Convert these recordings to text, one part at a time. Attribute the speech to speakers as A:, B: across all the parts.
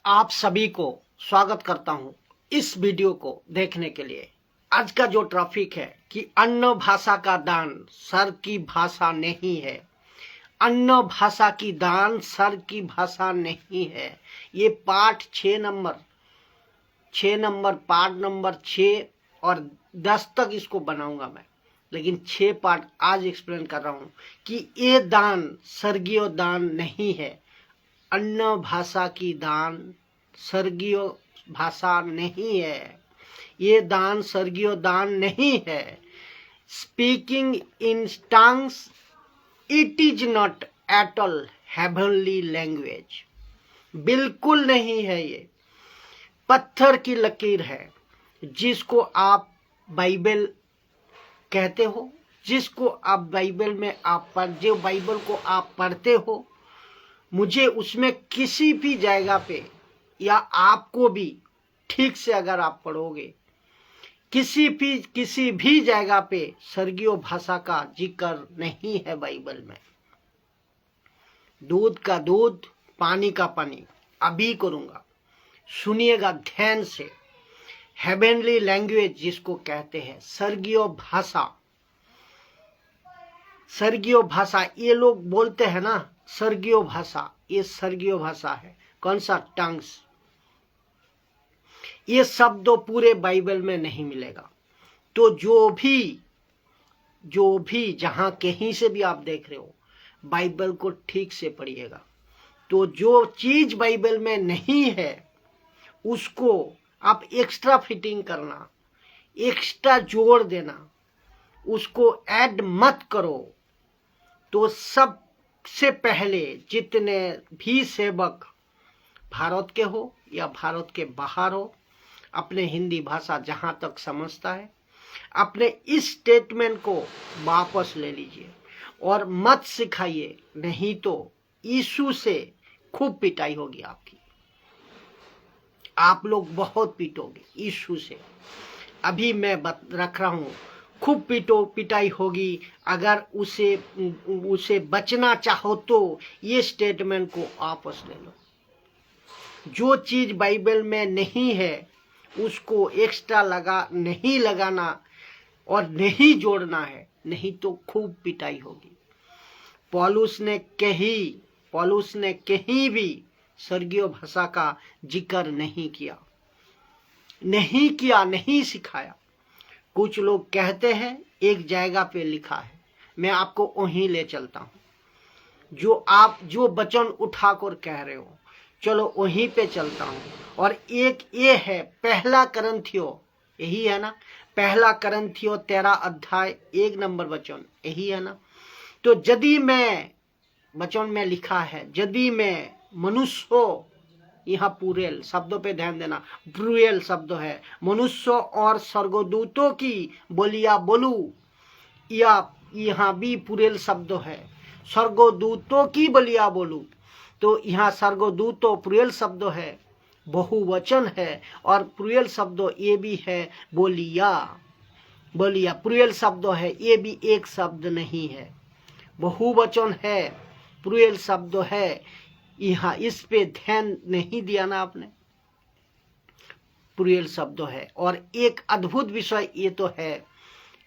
A: आप सभी को स्वागत करता हूं इस वीडियो को देखने के लिए। आज का जो टॉपिक है कि अन्य भाषा का दान सर की भाषा नहीं है। अन्य भाषा की दान सर की भाषा नहीं है। ये पाठ 6 नंबर पार्ट नंबर 6 और 10 तक इसको बनाऊंगा मैं, लेकिन 6 पार्ट आज एक्सप्लेन कर रहा हूं कि ये दान स्वर्गीय दान नहीं है। अन्य भाषा की दान स्वर्गीय भाषा नहीं है। ये दान स्वर्गीय दान नहीं है। Speaking in tongues it is not at all heavenly language. बिल्कुल नहीं है। ये पत्थर की लकीर है जिसको आप बाइबल कहते हो, जिसको आप बाइबल में जो बाइबल को आप पढ़ते हो, मुझे उसमें किसी भी जगह पे या आपको भी ठीक से अगर आप पढ़ोगे किसी भी जगह पे स्वर्गीय भाषा का जिक्र नहीं है बाइबल में। दूध का दूध, पानी का पानी अभी करूंगा, सुनिएगा ध्यान से। हेवनली लैंग्वेज जिसको कहते हैं, स्वर्गीय भाषा। स्वर्गीय भाषा ये लोग बोलते हैं ना, स्वर्गीय भाषा, ये स्वर्गीय भाषा है। कौन सा? टंग्स। ये शब्द पूरे बाइबल में नहीं मिलेगा। तो जो भी जहां कहीं से भी आप देख रहे हो, बाइबल को ठीक से पढ़िएगा। तो जो चीज बाइबल में नहीं है उसको आप एक्स्ट्रा फिटिंग करना, एक्स्ट्रा जोड़ देना, उसको ऐड मत करो। तो सबसे पहले जितने भी सेवक भारत के हो या भारत के बाहर हो, अपने हिंदी भाषा जहां तक समझता है, अपने इस स्टेटमेंट को वापस ले लीजिए और मत सिखाइए, नहीं तो यीशु से खूब पिटाई होगी आपकी। आप लोग बहुत पीटोगे यीशु से। अभी मैं रख रहा हूं, खूब पिटाई होगी। अगर उसे बचना चाहो तो ये स्टेटमेंट को वापस ले लो। जो चीज बाइबल में नहीं है उसको एक्स्ट्रा नहीं लगाना और नहीं जोड़ना है, नहीं तो खूब पिटाई होगी। पौलुस ने कहीं भी स्वर्गीय भाषा का जिक्र नहीं किया, नहीं सिखाया। कुछ लोग कहते हैं एक जगह पे लिखा है, मैं आपको वहीं ले चलता हूं। जो वचन उठाकर कह रहे हो, चलो वहीं पे चलता हूं। और एक ये है पहला करंथियो, यही है ना, पहला करंथियो 13 अध्याय 1 नंबर वचन, यही है ना। तो यदि मैं वचन में लिखा है, यदि मैं मनुष्य हो, यहाँ पुरेल शब्दों पे ध्यान देना, प्लूरल शब्द है, मनुष्य और स्वर्गदूतों की बोलियां बोलूं, या यहाँ भी पुरेल शब्द है, स्वर्गदूतों की बोलियां बोलूं। तो यहाँ स्वर्गदूतों प्लूरल शब्द है, बहुवचन है, और प्लूरल शब्द ये भी है बोलिया प्लूरल शब्द है, ये भी एक शब्द नहीं है, बहुवचन है, प्लूरल शब्द है। यहाँ इस पे ध्यान नहीं दिया ना आपने, प्लूरल शब्द है। और एक अद्भुत विषय ये तो है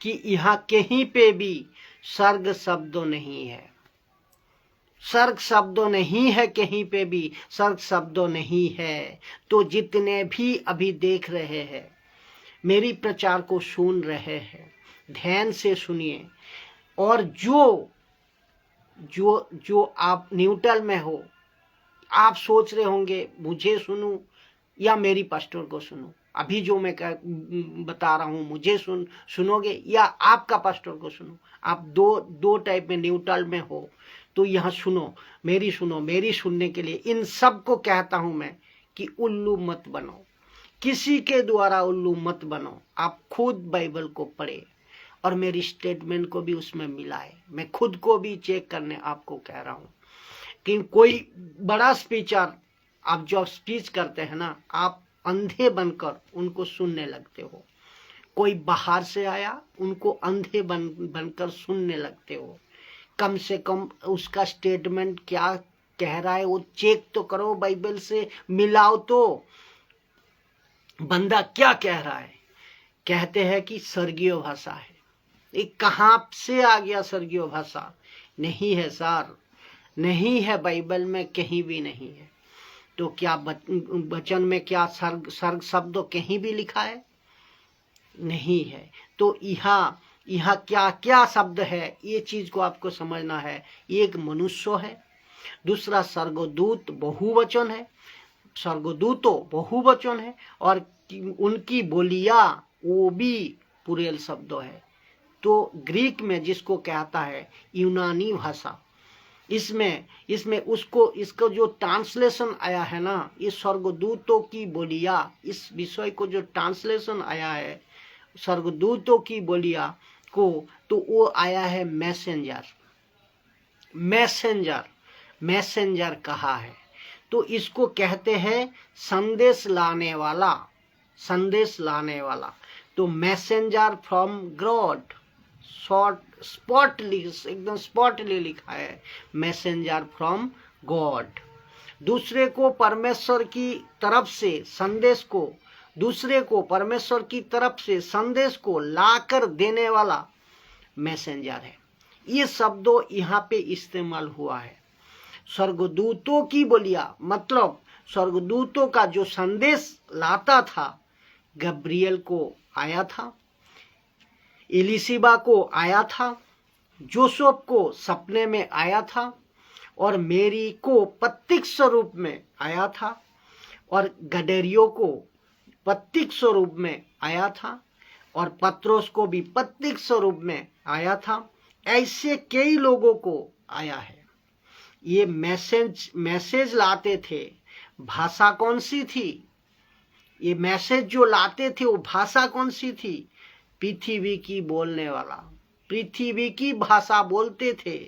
A: कि यहाँ कहीं पे भी सर्ग शब्द नहीं है, सर्ग शब्द नहीं है, कहीं पे भी सर्ग शब्द नहीं है। तो जितने भी अभी देख रहे हैं, मेरी प्रचार को सुन रहे हैं, ध्यान से सुनिए। और जो आप न्यूट्रल में हो, आप सोच रहे होंगे मुझे सुनूं या मेरी पास्टर को सुनूं। अभी जो मैं बता रहा हूं, मुझे सुनोगे या आपका पास्टर को सुनो। आप दो टाइप में न्यूट्रल में हो, तो यहाँ सुनो मेरी सुनने के लिए। इन सब को कहता हूं मैं कि उल्लू मत बनो, किसी के द्वारा उल्लू मत बनो। आप खुद बाइबल को पढ़े और मेरी स्टेटमेंट को भी उसमें मिलाए। मैं खुद को भी चेक करने आपको कह रहा हूं कि कोई बड़ा स्पीचर, आप जो स्पीच करते हैं ना, आप अंधे बनकर उनको सुनने लगते हो। कोई बाहर से आया, उनको अंधे बनकर सुनने लगते हो। कम से कम उसका स्टेटमेंट क्या कह रहा है वो चेक तो करो, बाइबल से मिलाओ तो बंदा क्या कह रहा है। कहते हैं कि स्वर्गीय भाषा है। ये कहाँ से आ गया स्वर्गीय भाषा? नहीं है सर, नहीं है, बाइबल में कहीं भी नहीं है। तो क्या वचन में क्या सर्ग शब्द कहीं भी लिखा है? नहीं है। तो यहाँ क्या क्या शब्द है, ये चीज को आपको समझना है। एक मनुष्य है, दूसरा स्वर्गदूत बहुवचन है, स्वर्गदूतों बहुवचन है, और उनकी बोलिया वो भी पुरेल शब्द है। तो ग्रीक में जिसको कहता है यूनानी भाषा, इसमें इसको जो ट्रांसलेशन आया है ना, ये स्वर्गदूतों की बोलिया, इस विषय को जो ट्रांसलेशन आया है स्वर्गदूतों की बोलिया को, तो वो आया है मैसेंजर। मैसेंजर कहा है। तो इसको कहते हैं संदेश लाने वाला, संदेश लाने वाला। तो मैसेंजर फ्रॉम गॉड, एकदम स्पॉटली लिखा है, मैसेंजर फ्रॉम गॉड। दूसरे को परमेश्वर की तरफ से संदेश को, दूसरे को परमेश्वर की तरफ से संदेश को लाकर देने वाला मैसेंजर है। ये शब्दों यहाँ पे इस्तेमाल हुआ है। स्वर्गदूतों की बोलिया मतलब स्वर्गदूतों का जो संदेश लाता था, गब्रियल को आया था, एलिशिबा को आया था, जोसेफ को सपने में आया था, और मेरी को प्रतीक स्वरूप में आया था, और गडरियो को प्रतीक स्वरूप में आया था, और पत्रोस को भी प्रतीक स्वरूप में आया था। ऐसे कई लोगों को आया है। ये मैसेज लाते थे। भाषा कौन सी थी? ये मैसेज जो लाते थे वो भाषा कौन सी थी? पृथ्वी की बोलने वाला, पृथ्वी की भाषा बोलते थे।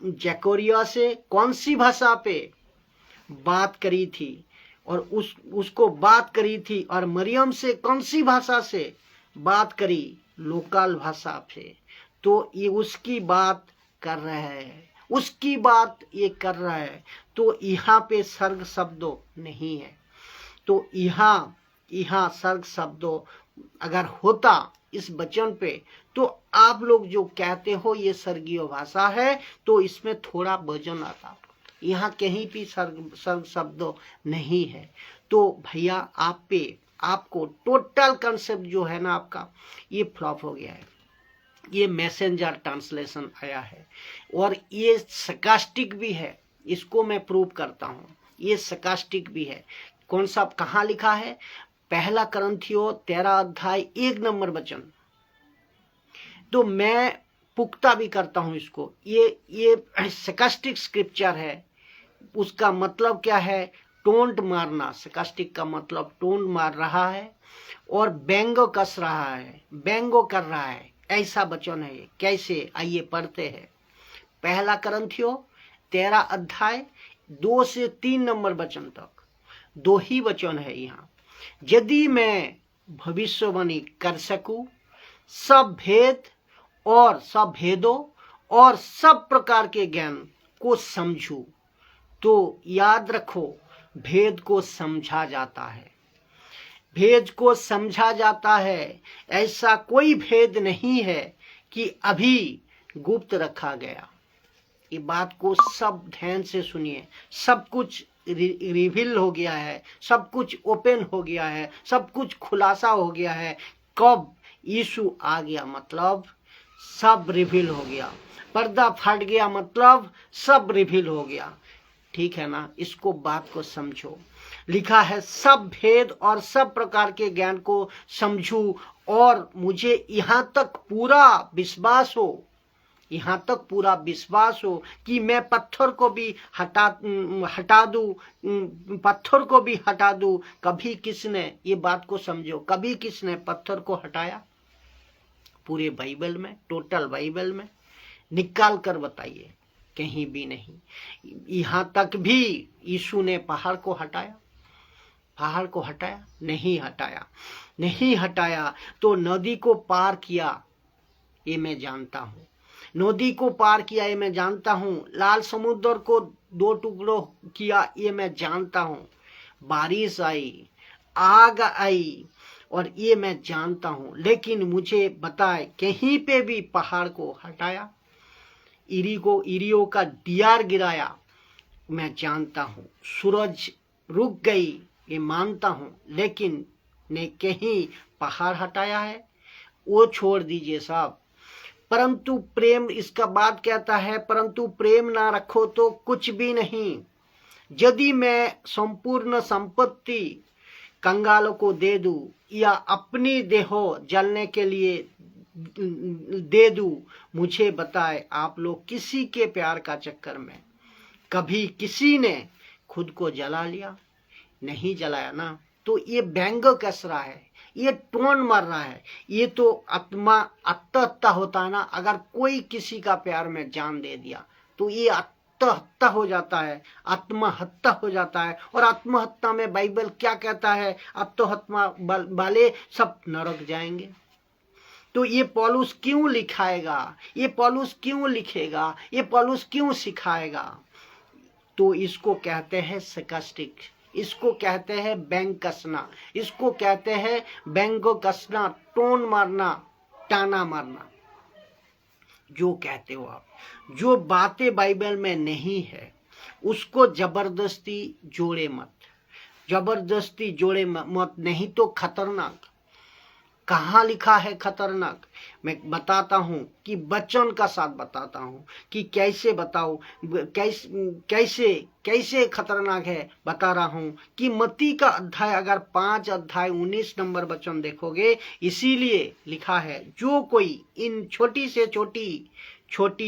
A: जकरिया से कौन सी भाषा पे बात करी थी, और उसको बात करी थी, और मरियम से कौन सी भाषा से बात करी? लोकल भाषा पे। तो ये उसकी बात कर रहे हैं, उसकी बात ये कर रहा है। तो यहाँ पे सर्ग शब्दों नहीं है। तो यहाँ सर्ग शब्दों अगर होता इस वचन पे, तो आप लोग जो कहते हो ये स्वर्गीय भाषा है, तो इसमें थोड़ा वजन आता। यहाँ कहीं भी सर्ग शब्दों नहीं है। तो भैया आपको टोटल कंसेप्ट जो है ना आपका, ये फ्लॉप हो गया है। ये मैसेंजर ट्रांसलेशन आया है, और ये सरकास्टिक भी है। इसको मैं प्रूव करता हूँ, ये सरकास्टिक भी है। कौन सा, कहाँ लिखा है? पहला करंथियों 13 अध्याय 1 नंबर वचन। तो मैं पुख्ता भी करता हूँ इसको। ये सरकास्टिक स्क्रिप्चर है। उसका मतलब क्या है? टोंट मारना। सरकास्टिक का मतलब टोंट मार रहा है और व्यंग कस रहा है, व्यंग कर रहा है, ऐसा वचन है ये। कैसे? आइए पढ़ते हैं। पहला करंथियों 13 अध्याय 2 से 3 नंबर वचन तक 2 ही वचन है यहाँ। यदि मैं भविष्यवाणी कर सकूं, सब भेद और सब भेदों और सब प्रकार के ज्ञान को समझूं, तो याद रखो भेद को समझा जाता है, भेद को समझा जाता है। ऐसा कोई भेद नहीं है कि अभी गुप्त रखा गया। ये बात को सब ध्यान से सुनिए। सब कुछ रिवील हो गया है, सब कुछ ओपन हो गया है, सब कुछ खुलासा हो गया है। कब यीशु आ गया मतलब सब रिवील हो गया। पर्दा फट गया मतलब सब रिवील हो गया। ठीक है ना? इसको बात को समझो। लिखा है सब भेद और सब प्रकार के ज्ञान को समझूं, और मुझे यहाँ तक पूरा विश्वास हो, यहाँ तक पूरा विश्वास हो कि मैं पत्थर को भी हटा दूं, पत्थर को भी हटा दूं। कभी किसने, ये बात को समझो, कभी किसने पत्थर को हटाया? पूरे बाइबल में, टोटल बाइबल में निकाल कर बताइए, कहीं भी नहीं। यहाँ तक भी यीशु ने पहाड़ को हटाया? पहाड़ को हटाया? नहीं हटाया, नहीं हटाया। तो नदी को पार किया, ये मैं जानता हूँ। नदी को पार किया ये मैं जानता हूँ, लाल समुद्र को 2 टुकड़ों किया ये मैं जानता हूँ, बारिश आई, आग आई और ये मैं जानता हूँ, लेकिन मुझे बताए कहीं पे भी पहाड़ को हटाया, इरियो का दियार गिराया, मैं जानता हूँ, सूरज रुक गई ये मानता हूँ, लेकिन ने कहीं पहाड़ हटाया है वो छोड़ दीजिए साहब। परंतु प्रेम, इसका बाद कहता है, परंतु प्रेम ना रखो तो कुछ भी नहीं। यदि मैं संपूर्ण संपत्ति कंगालों को दे दूं या अपनी देहो जलने के लिए दे दूं, मुझे बताए आप लोग किसी के प्यार का चक्कर में कभी किसी ने खुद को जला लिया? नहीं जलाया ना। तो ये व्यंग कस रहा है, ये टोन मर रहा है, ये तो आत्मा आत्महत्या होता है ना। अगर कोई किसी का प्यार में जान दे दिया तो ये आत्महत्या हो जाता है, आत्महत्या हो जाता है। और आत्महत्या में बाइबल क्या कहता है? आत्महत्या वाले सब नरक जाएंगे। तो ये पौलुस क्यों लिखाएगा? ये पौलुस क्यों लिखेगा? ये पौलुस क्यों सिखाएगा? तो इसको कहते हैं सरकास्टिक, इसको कहते हैं व्यंग कसना, इसको कहते हैं व्यंग कसना, टोन मारना, टाना मारना। जो कहते हो आप, जो बातें बाइबल में नहीं है उसको जबरदस्ती जोड़े मत, जबरदस्ती जोड़े मत, नहीं तो खतरनाक। कहाँ लिखा है खतरनाक? मैं बताता हूँ कि वचन का साथ बताता हूँ कि कैसे बताओ, कैसे कैसे खतरनाक है बता रहा हूँ कि मत्ती का अध्याय अगर 5 अध्याय 19 नंबर वचन देखोगे, इसीलिए लिखा है, जो कोई इन छोटी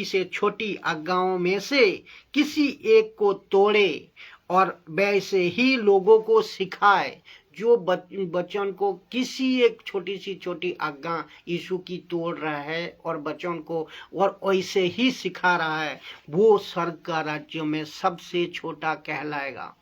A: से छोटी आज्ञाओं में से किसी एक को तोड़े और वैसे ही लोगों को सिखाए। जो बच्चन को किसी एक छोटी सी छोटी आज्ञा यीशु की तोड़ रहा है और बच्चन को और वैसे ही सिखा रहा है, वो स्वर्ग का राज्य में सबसे छोटा कहलाएगा।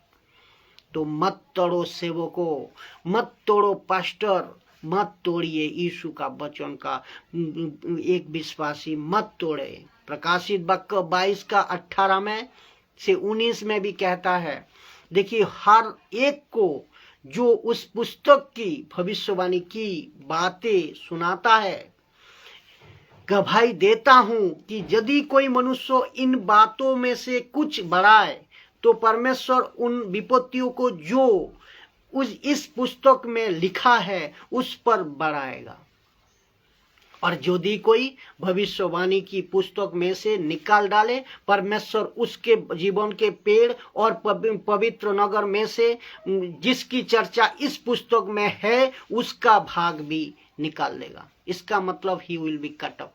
A: तो मत तोड़ो सेवकों, मत तोड़ो पास्टर, मत तोड़िए यीशु का वचन का। एक विश्वासी मत तोड़े। प्रकाशित वाक्य 22 का 18 में से 19 में भी कहता है, देखिए हर एक को जो उस पुस्तक की भविष्यवाणी की बातें सुनाता है, गवाही देता हूं कि यदि कोई मनुष्य इन बातों में से कुछ बढ़ाए तो परमेश्वर उन विपत्तियों को जो इस पुस्तक में लिखा है उस पर बढ़ाएगा। और यदि कोई भविष्यवाणी की पुस्तक में से निकाल डाले, परमेश्वर उसके जीवन के पेड़ और पवित्र नगर में से जिसकी चर्चा इस पुस्तक में है उसका भाग भी निकाल लेगा। इसका मतलब he will be cut off,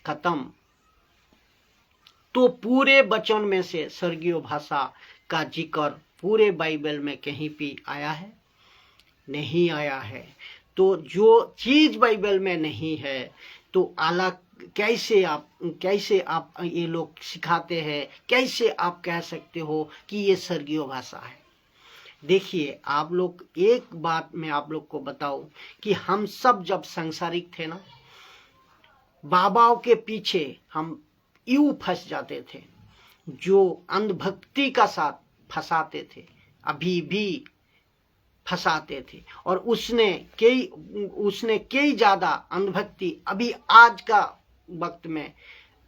A: खत्म। तो पूरे वचन में से स्वर्गीय भाषा का जिक्र पूरे बाइबल में कहीं भी आया है? नहीं आया है। तो जो चीज बाइबल में नहीं है तो अलग कैसे आप ये लोग सिखाते हैं, कैसे आप कह सकते हो कि ये स्वर्गीय भाषा है? देखिए आप लोग, एक बात मैं आप लोग को बताऊं कि हम सब जब सांसारिक थे ना, बाबाओं के पीछे हम यूं फंस जाते थे, जो अंधभक्ति का साथ फंसाते थे, अभी भी फंसाते थे। और उसने कई ज्यादा अंधभक्ति अभी आज का वक्त में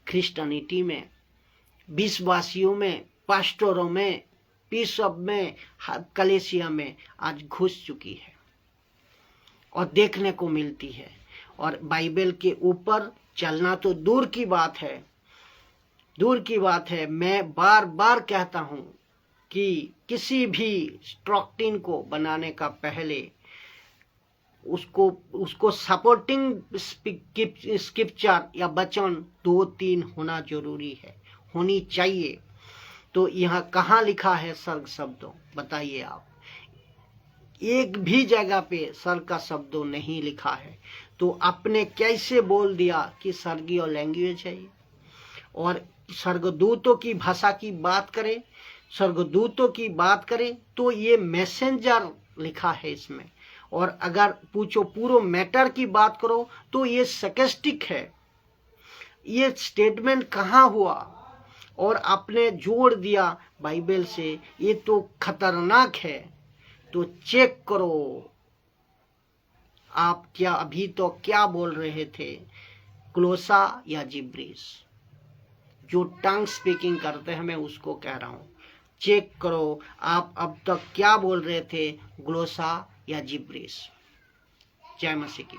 A: क्रिश्चियनिटी में, विश्वासियों में, पास्टरों में, बिशप में, कलेसिया में आज घुस चुकी है और देखने को मिलती है। और बाइबल के ऊपर चलना तो दूर की बात है। मैं बार बार कहता हूं कि किसी भी डॉक्ट्रिन को बनाने का पहले उसको सपोर्टिंग स्क्रिप्चर या वचन 2-3 होना जरूरी है, होनी चाहिए। तो यहाँ कहाँ लिखा है स्वर्ग शब्दों? बताइए आप। एक भी जगह पे स्वर्ग का शब्दों नहीं लिखा है। तो आपने कैसे बोल दिया कि स्वर्गीय लैंग्वेज है? और स्वर्गदूतों की भाषा की बात करें, स्वर्गदूतों की बात करें तो ये मैसेंजर लिखा है इसमें। और अगर पूछो पूरा मैटर की बात करो तो ये सरकास्टिक है। ये स्टेटमेंट कहाँ हुआ और आपने जोड़ दिया बाइबल से, ये तो खतरनाक है। तो चेक करो आप क्या अभी तो क्या बोल रहे थे, क्लोसा या जिब्रीस। जो टंग स्पीकिंग करते हैं मैं उसको कह रहा हूं, चेक करो आप अब तक क्या बोल रहे थे, ग्लोसा या जिब्रीस। जय मसीह की।